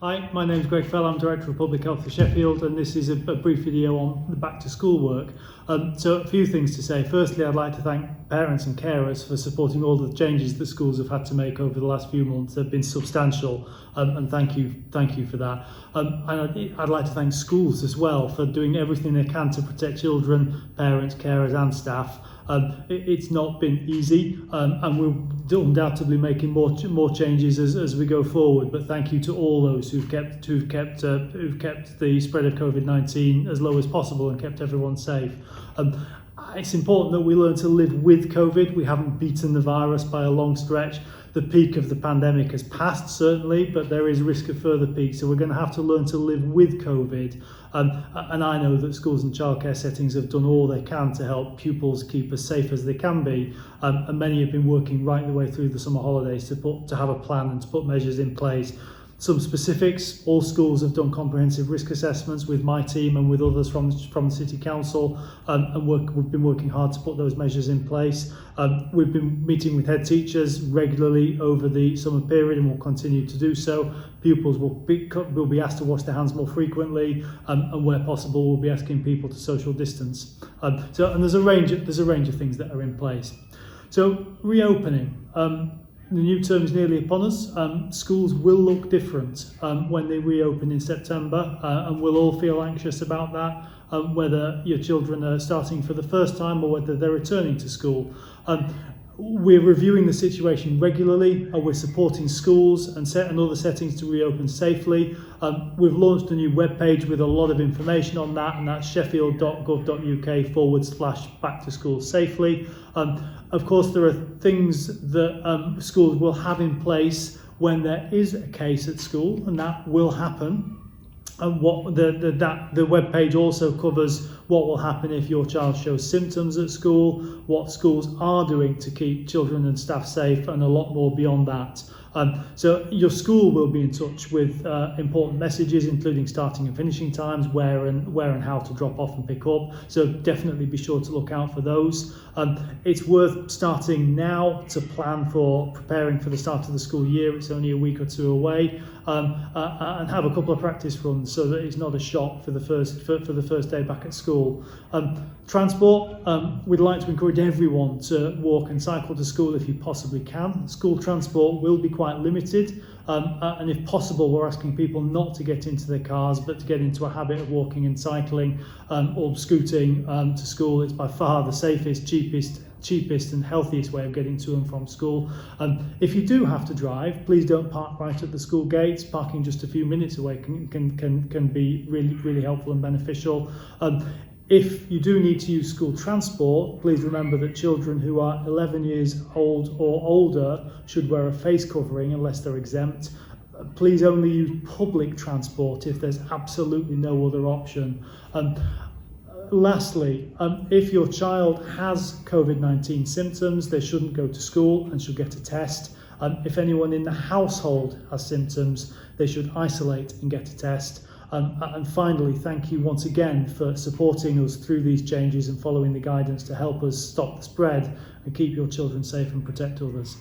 Hi, my name is Greg Fell, I'm Director of Public Health for Sheffield, and this is a brief video on the back to school work. So a few things to say. Firstly, I'd like to thank parents and carers for supporting all the changes that schools have had to make over the last few months. They've been substantial, and thank you for that. And I'd like to thank schools as well for doing everything they can to protect children, parents, carers and staff. It's not been easy, and we'll undoubtedly making more changes as we go forward. But thank you to all those who've kept the spread of COVID-19 as low as possible and kept everyone safe. It's important that we learn to live with COVID. We haven't beaten the virus by a long stretch. The peak of the pandemic has passed, certainly, but there is risk of further peaks. So we're going to have to learn to live with COVID. And I know that schools and childcare settings have done all they can to help pupils keep as safe as they can be. And many have been working right the way through the summer holidays to have a plan and to put measures in place. Some specifics: all schools have done comprehensive risk assessments with my team and with others from the City Council, and we've been working hard to put those measures in place. We've been meeting with head teachers regularly over the summer period and will continue to do so. Pupils will be asked to wash their hands more frequently, and where possible we'll be asking people to social distance. And there's a range of things that are in place. So reopening. The new term is nearly upon us. Schools will look different when they reopen in September, and we'll all feel anxious about that, whether your children are starting for the first time or whether they're returning to school. We're reviewing the situation regularly, and we're supporting schools and other settings to reopen safely. We've launched a new webpage with a lot of information on that, and that's sheffield.gov.uk/back to school safely. Of course, there are things that schools will have in place when there is a case at school, and that will happen. And what the webpage also covers what will happen if your child shows symptoms at school, what schools are doing to keep children and staff safe, and a lot more beyond that. So your school will be in touch with important messages, including starting and finishing times, where and how to drop off and pick up. So definitely be sure to look out for those. It's worth starting now to plan for preparing for the start of the school year. It's only a week or two away, and have a couple of practice runs so that it's not a shock for the first day back at school. Transport, we'd like to encourage everyone to walk and cycle to school if you possibly can. School transport will be quite limited, and if possible we're asking people not to get into their cars but to get into a habit of walking and cycling or scooting to school. It's by far the safest, cheapest and healthiest way of getting to and from school. If you do have to drive, please don't park right at the school gates. Parking just a few minutes away can be really helpful and beneficial. If you do need to use school transport, please remember that children who are 11 years old or older should wear a face covering unless they're exempt. Please only use public transport if there's absolutely no other option. Lastly, if your child has COVID-19 symptoms, they shouldn't go to school and should get a test. If anyone in the household has symptoms, they should isolate and get a test. And finally, thank you once again for supporting us through these changes and following the guidance to help us stop the spread and keep your children safe and protect others.